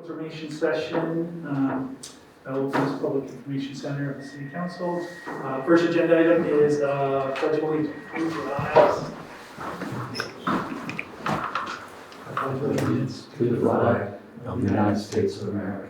Information session, Albans Public Information Center of the City Council. First agenda item is pledge allegiance. Please rise. I pledge allegiance to the flag of the United States of America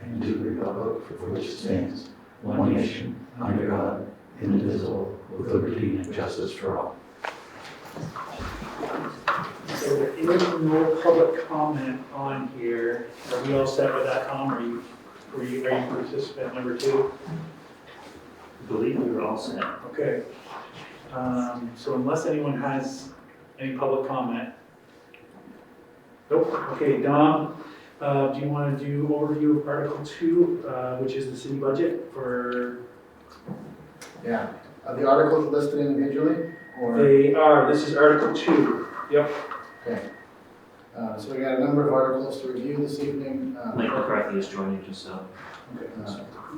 and to the republic for which it stands, one nation, under God, indivisible, with liberty and justice for all. So there is no public comment on here. Are we all set with that, Tom? Are you participant number 2? I believe we were all set. Okay. So unless anyone has any public comment. Nope. Okay, Dom, do you want to do overview of Article 2, which is the city budget for? Yeah. Are the articles listed individually? Or? They are. This is Article 2. Yep. Okay. So we got a number of articles to review this evening. Mike McCarthy is joining just so. Okay.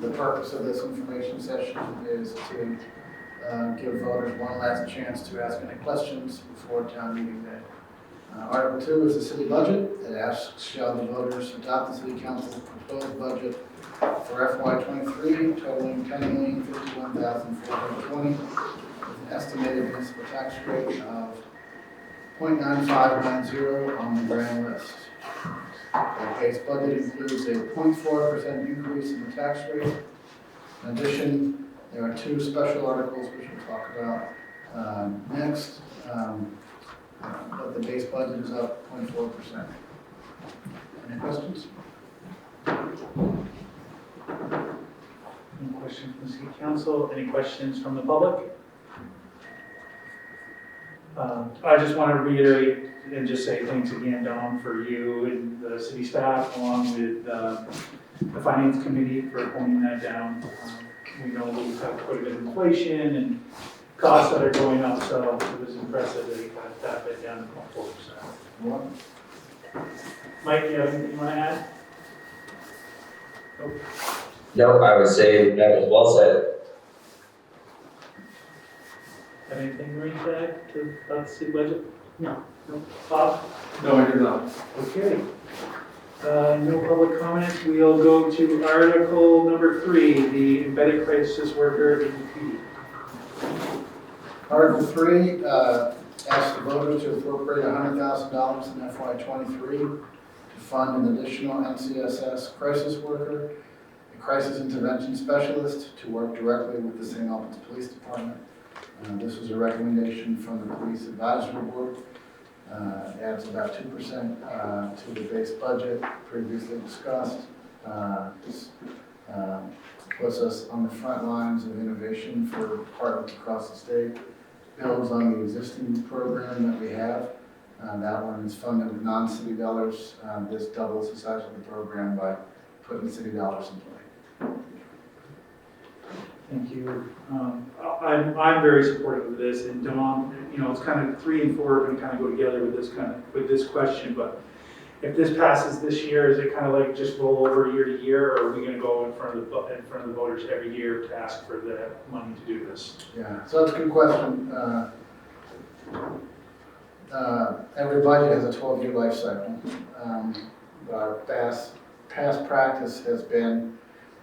The purpose of this information session is to give voters one last chance to ask any questions before town meeting day. Article 2 is the city budget. It asks, shall the voters adopt the city council's proposed budget for FY23 totaling $10,051,420 with an estimated municipal tax rate of 0.9590 on the grand list. The base budget includes a 0.4% increase in the tax rate. In addition, there are 2 special articles which we'll talk about next, but the base budget is up 0.4%. Any questions? Any questions from the city council? Any questions from the public? I just want to reiterate and just say thanks again, Dom, for you and the city staff, along with the finance committee for holding that down. We know we've had quite a bit of inflation and costs that are going up, so it was impressive that you got that bit down to 0.4%. Mike, do you have anything you want to add? Nope. No, I would say that was well said. Have anything to add to about the city budget? No. No. Bob? No, I do not. Okay. No public comments. We'll go to Article number 3, the embedded crisis worker in P.E.G. Article 3 asks the voters to appropriate $100,000 in FY23 to fund an additional NCSS crisis worker, a crisis intervention specialist to work directly with the St. Albans Police Department. This was a recommendation from the Police Advisory Board. It adds about 2% to the base budget previously discussed. This puts us on the front lines of innovation for departments across the state. Builds on the existing program that we have. That one is funded with non-city dollars. This doubles the size of the program by putting city dollars in play. Thank you. I'm very supportive of this, and Dom, you know, it's kind of 3 and 4 are going to kind of go together with this question. But if this passes this year, is it kind of like just roll over year to year, or are we going to go in front of the voters every year to ask for the money to do this? Yeah, so that's a good question. Every budget has a 12-year life cycle. Our past practice has been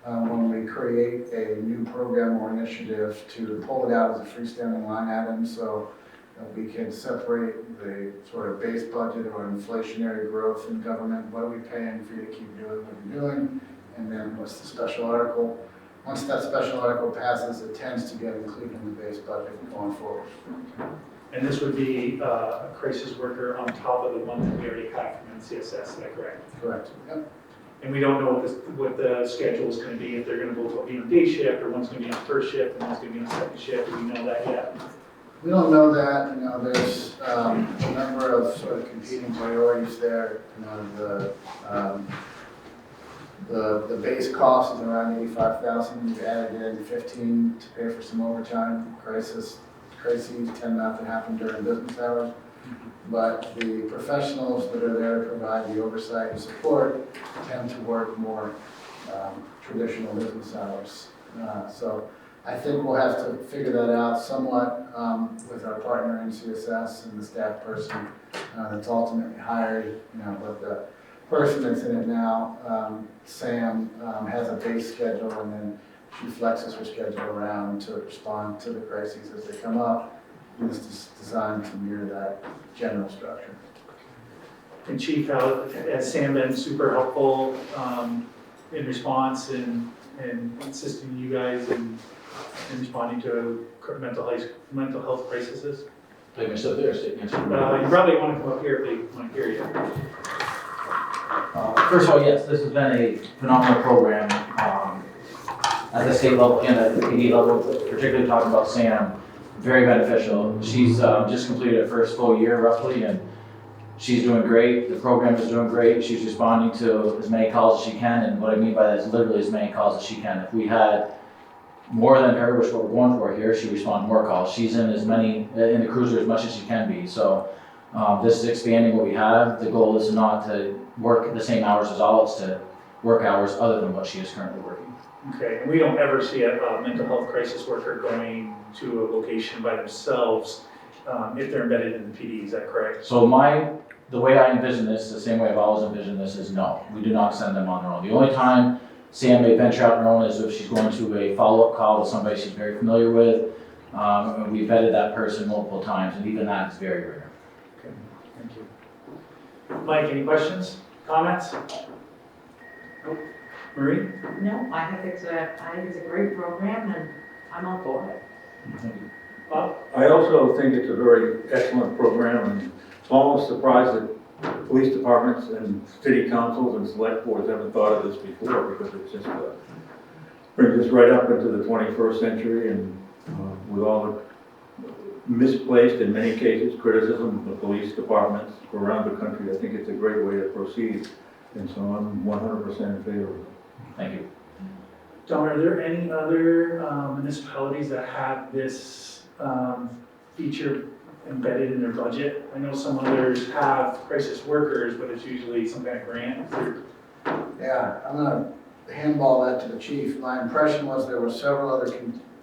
when we create a new program or initiative to pull it out as a freestanding line item so that we can separate the sort of base budget or inflationary growth in government. What are we paying for you to keep doing what you're doing? And then what's the special article? Once that special article passes, it tends to get included in the base budget going forward. And this would be a crisis worker on top of the one that we already have from NCSS, is that correct? Correct. Yep. And we don't know what the schedule is going to be, if they're going to both be on day shift, or one's going to be on first shift, and one's going to be on second shift. Do we know that yet? We don't know that. You know, there's a number of sort of competing priorities there. You know, the base cost is around $85,000. We've added in $15,000 to pay for some overtime. Crises tend not to happen during business hours. But the professionals that are there to provide the oversight and support tend to work more traditional business hours. So I think we'll have to figure that out somewhat with our partner NCSS and the staff person that's ultimately hired. You know, but person that's in it now, Sam, has a base schedule, and then she flexes her schedule around to respond to the crises as they come up. And this is designed to mirror that general structure. And Chief, has Sam been super helpful in response and assisting you guys in responding to mental health crises? Take me sit there, sit next to me. You probably want to come up here if they want to hear you. First of all, yes, this has been a phenomenal program at the state level and at the P.E.G level, particularly talking about Sam, very beneficial. She's just completed her first full year roughly, and she's doing great. The program is doing great. She's responding to as many calls as she can, and what I mean by that is literally as many calls as she can. If we had more than her, which is what we're going for here, she responds more calls. She's in the cruiser as much as she can be. So this is expanding what we have. The goal is not to work the same hours as all, it's to work hours other than what she is currently working. Okay, and we don't ever see a mental health crisis worker going to a location by themselves if they're embedded in the PD, is that correct? So the way I envision this, the same way I've always envisioned this, is no, we do not send them on their own. The only time Sam may venture out on her own is if she's going to a follow-up call with somebody she's very familiar with. And we've vetted that person multiple times, and even that is very rare. Okay, thank you. Mike, any questions, comments? Nope. Marie? No, I think it's a great program and I'm all for it. Thank you. Bob? I also think it's a very excellent program, and I'm almost surprised that police departments and city councils and select boards haven't thought of this before, because it's just brings us right up into the 21st century, and with all the misplaced, in many cases, criticism of the police departments around the country, I think it's a great way to proceed, and so I'm 100% in favor of it. Thank you. Don, are there any other municipalities that have this feature embedded in their budget? I know some others have crisis workers, but it's usually some kind of grant. Yeah, I'm gonna handball that to the chief. My impression was there were several others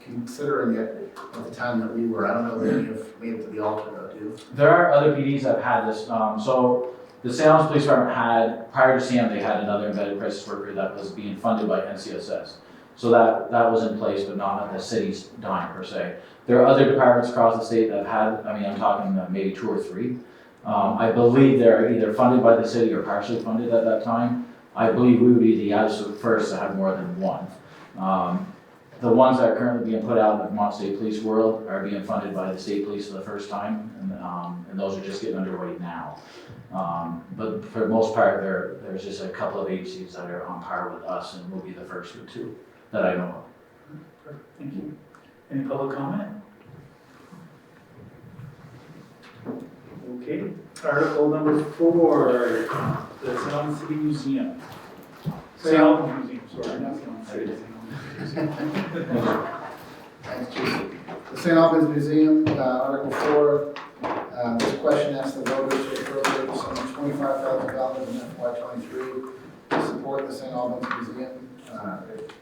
considering it at the time that we were. I don't know if any have made it to the altar though, do? There are other PDs that have had this. So the Salem Police Department had, prior to Sam, they had another embedded crisis worker that was being funded by NCSS. So that was in place, but not at the city's dime per se. There are other departments across the state that have had, I mean, I'm talking maybe 2 or 3. I believe they're either funded by the city or partially funded at that time. I believe we would be the absolute first to have more than one. The ones that are currently being put out in the Vermont State Police world are being funded by the state police for the first time, and those are just getting underway now. But for the most part, there's just a couple of agencies that are on par with us, and we'll be the first with 2 that I know of. Perfect, thank you. Any public comment? Okay, article number 4, the Salem City Museum. Salem Museum, sorry, not Salem City. Thanks, Chief. The St. Albans Museum, Article 4, this question asks the voters to appropriate the sum of $25,000 in FY23 to support the St. Albans Museum. It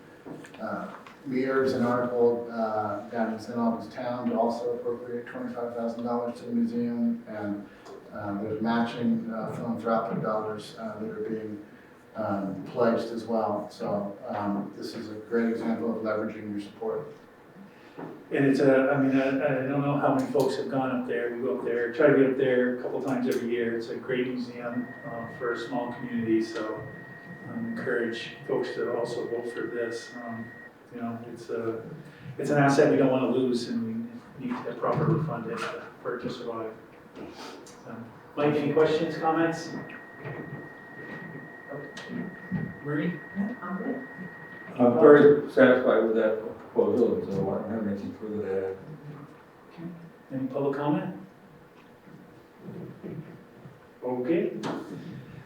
mirrors an article down in St. Albans Town to also appropriate $25,000 to the museum, and there's matching philanthropic dollars that are being pledged as well. So this is a great example of leveraging your support. And it's I don't know how many folks have gone up there. We go up there, try to get up there a couple times every year. It's a great museum for a small community, so encourage folks to also vote for this. It's an asset we don't want to lose, and we need to properly fund it for it to survive. Mike, any questions, comments? Marie? Yeah, I'm good. I'm very satisfied with that proposal, and so I don't have anything further to add. Any public comment? Okay.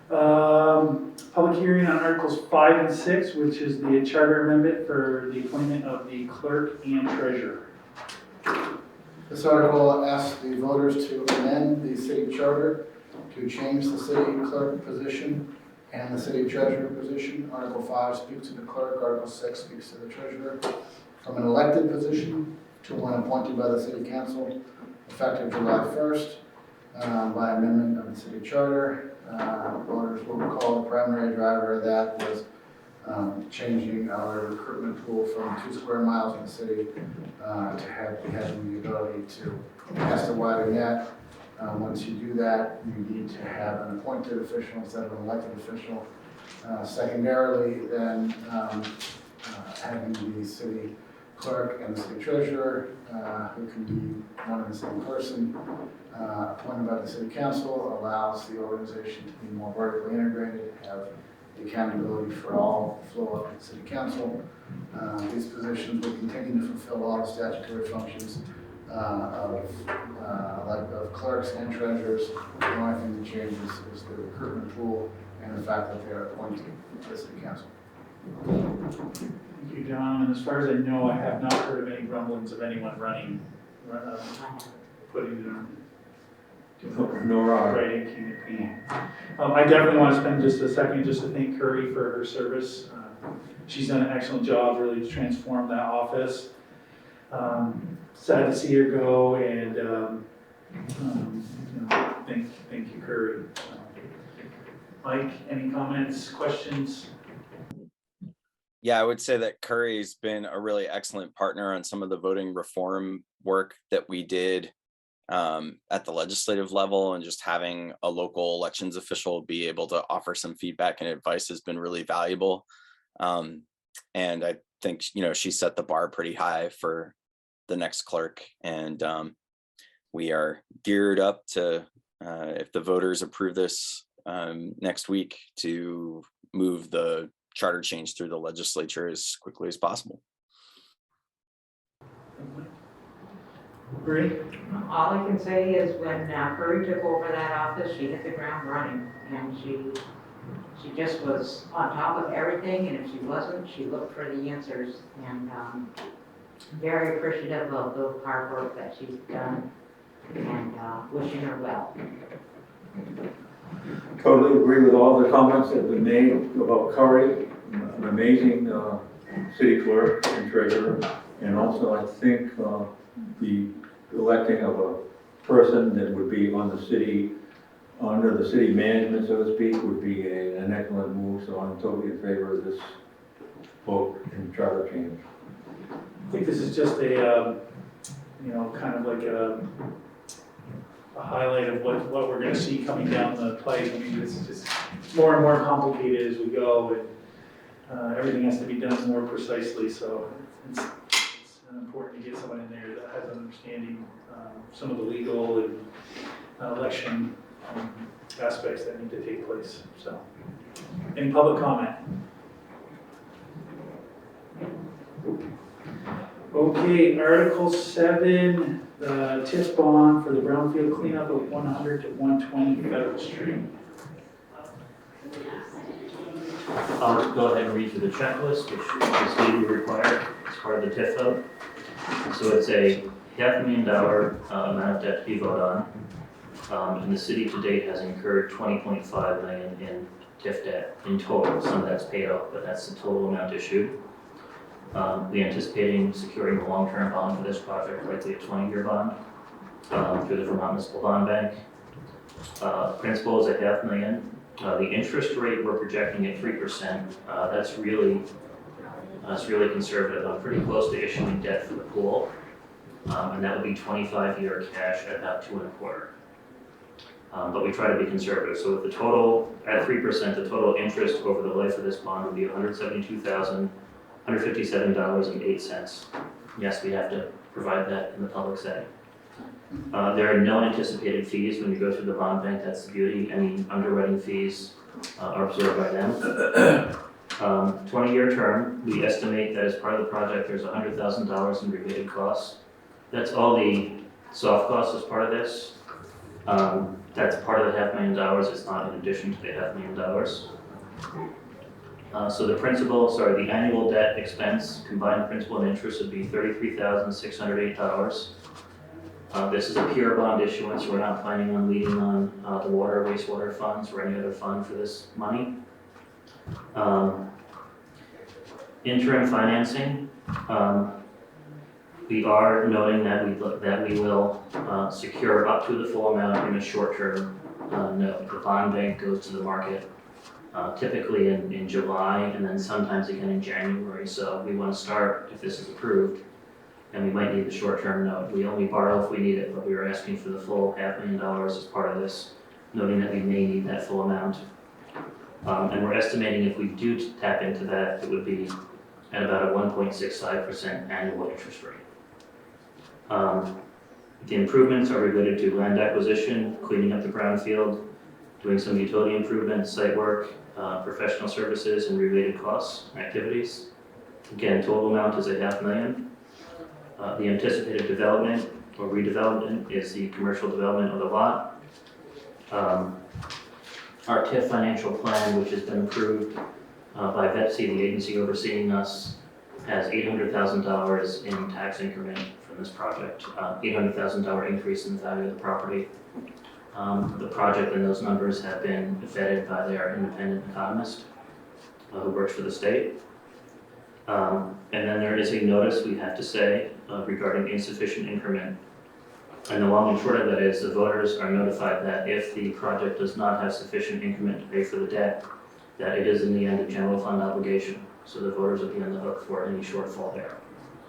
Public hearing on Articles 5 and 6, which is the charter amendment for the appointment of the clerk and treasurer. This article asks the voters to amend the city charter to change the city clerk position and the city treasurer position. Article 5 speaks to the clerk, Article 6 speaks to the treasurer, from an elected position to one appointed by the city council, effective July 1st, by amendment of the city charter. Voters will recall the primary driver of that was changing our recruitment pool from 2 square miles in the city to having the ability to cast a wider net. Once you do that, you need to have an appointed official instead of an elected official. Secondarily, then having the city clerk and the city treasurer, who can be one and the same person, appointed by the city council, allows the organization to be more vertically integrated, have the accountability for all flow up to the city council. These positions will continue to fulfill all the statutory functions of clerks and treasurers. The only thing that changes is the recruitment pool and the fact that they're appointed to the city council. Thank you, John. And as far as I know, I have not heard of any rumblings of anyone running, putting it on. Nor Writing King of P. I definitely want to spend just a second just to thank Curry for her service. She's done an excellent job really to transform that office. Sad to see her go, and thank you, Curry. Mike, any comments, questions? Yeah, I would say that Curry's been a really excellent partner on some of the voting reform work that we did at the legislative level, and just having a local elections official be able to offer some feedback and advice has been really valuable. And I think, she set the bar pretty high for the next clerk, and we are geared up to, if the voters approve this next week, to move the charter change through the legislature as quickly as possible. Bree? All I can say is when Curry took over that office, she hit the ground running, and she just was on top of everything, and if she wasn't, she looked for the answers, and very appreciative of the hard work that she's done, and wishing her well. totally agree with all the comments that have been made about Curry, an amazing city clerk and treasurer. And also, I think the electing of a person that would be on the city, under the city management, so to speak, would be an excellent move. So I'm totally in favor of this vote and charter change. I think this is just a, kind of like a highlight of what we're going to see coming down the pike. I mean, it's just more and more complicated as we go, and everything has to be done more precisely. So it's important to get someone in there that has an understanding some of the legal and election aspects that need to take place. So, any public comment? Okay, Article 7, the TIF bond for the brownfield cleanup of 100 to 120 Federal Street. I'll just go ahead and read through the checklist, which is legally required as part of the TIF vote. So it's a $500,000 amount of debt to be voted on. And the city to date has incurred $20.5 million in TIF debt in total. Some of that's paid off, but that's the total amount issued. We're anticipating securing a long-term bond for this project, likely a 20-year bond, through the Vermont Municipal Bond Bank. Principal is $500,000. The interest rate we're projecting at 3%. That's really conservative. I'm pretty close to issuing debt for the pool, and that would be 25-year cash at about 2.25. But we try to be conservative. So with the total at 3%, the total interest over the life of this bond would be $157.08. Yes, we have to provide that in the public setting. There are no anticipated fees when you go through the bond bank. That's the beauty. Any underwriting fees are absorbed by them. 20-year term. We estimate that as part of the project, there's $100,000 in related costs. That's all the soft costs as part of this. That's part of the $500,000. It's not in addition to the $500,000. So the annual debt expense, combined principal and interest, would be $33,608. This is a pure bond issuance. We're not planning on leaning on the water, wastewater funds or any other fund for this money. Interim financing. We are noting that we will secure up to the full amount in a short-term note. The bond bank goes to the market typically in July and then sometimes again in January. So we want to start, if this is approved, and we might need the short-term note. We only borrow if we need it, but we were asking for the full $500,000 as part of this, noting that we may need that full amount. And we're estimating if we do tap into that, it would be at about a 1.65% annual interest rate. The improvements are related to land acquisition, cleaning up the brownfield, doing some utility improvements, site work, professional services, and related costs, activities. Again, total amount is $500,000. The anticipated development or redevelopment is the commercial development of the lot. Our TIF financial plan, which has been approved by VETC, the agency overseeing us, has $800,000 in tax increment from this project, $800,000 increase in the value of the property. The project and those numbers have been vetted by their independent economist who works for the state. And then there is a notice we have to say regarding insufficient increment. And the long and short of that is the voters are notified that if the project does not have sufficient increment to pay for the debt, that it is in the end a general fund obligation. So the voters will be on the hook for any shortfall there.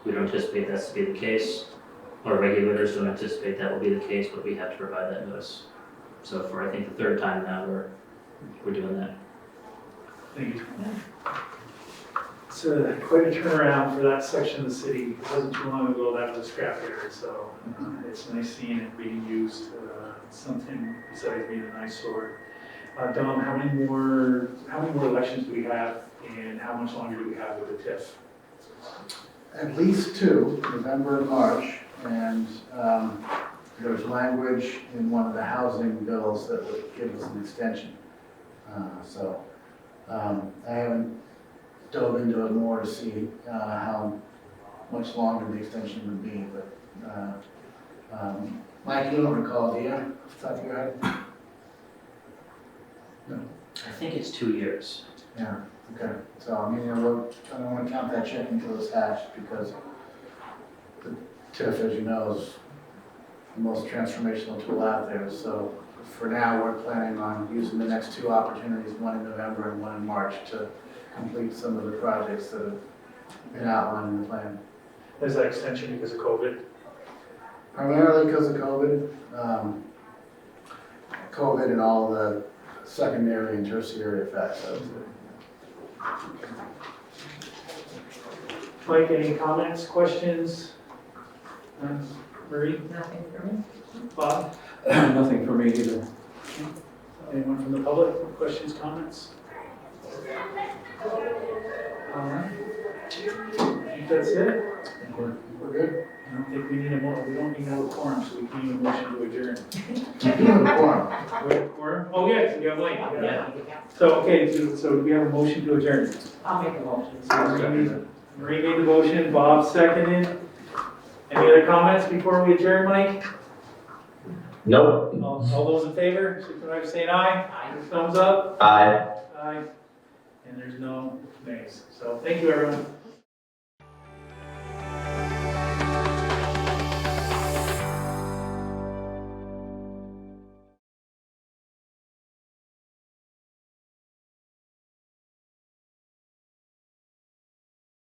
We don't anticipate that to be the case. Our regulators don't anticipate that will be the case, but we have to provide that notice. So for, I think, the third time now, we're doing that. Thank you. It's quite a turnaround for that section of the city. It wasn't too long ago that was a scrap yard, so it's nice seeing it being used, something besides being an eyesore. Dom, how many more elections do we have, and how much longer do we have with the TIF? At least 2, November and March, and there's language in one of the housing bills that would give us an extension. I haven't dove into it more to see how much longer the extension would be, but Mike, you don't recall, do you, off the top of your head? No. I think it's 2 years. Yeah, okay. So, I mean, I don't want to count that check until it's hatched because the TIF, as you know, is the most transformational tool out there. So for now, we're planning on using the next 2 opportunities, one in November and one in March, to complete some of the projects that have been outlined in the plan. Is that extension because of COVID? Primarily because of COVID. COVID and all the secondary and tertiary effects of it. Mike, any comments, questions? Marie? Nothing for me. Bob? Nothing for me either. Anyone from the public? Questions, comments? All right. I think that's it. We're good? I don't think we need we don't need to have a quorum, so we can need a motion to adjourn. Quorum. We have a quorum? Oh, yes, we have Mike. Yeah. So, okay, so we have a motion to adjourn. I'll make a motion. So Marie made the motion, Bob seconded. Any other comments before we adjourn, Mike? Nope. All those in favor, signify by saying aye. Aye. Thumbs up. Aye. Aye. And there's no nays. So thank you, everyone.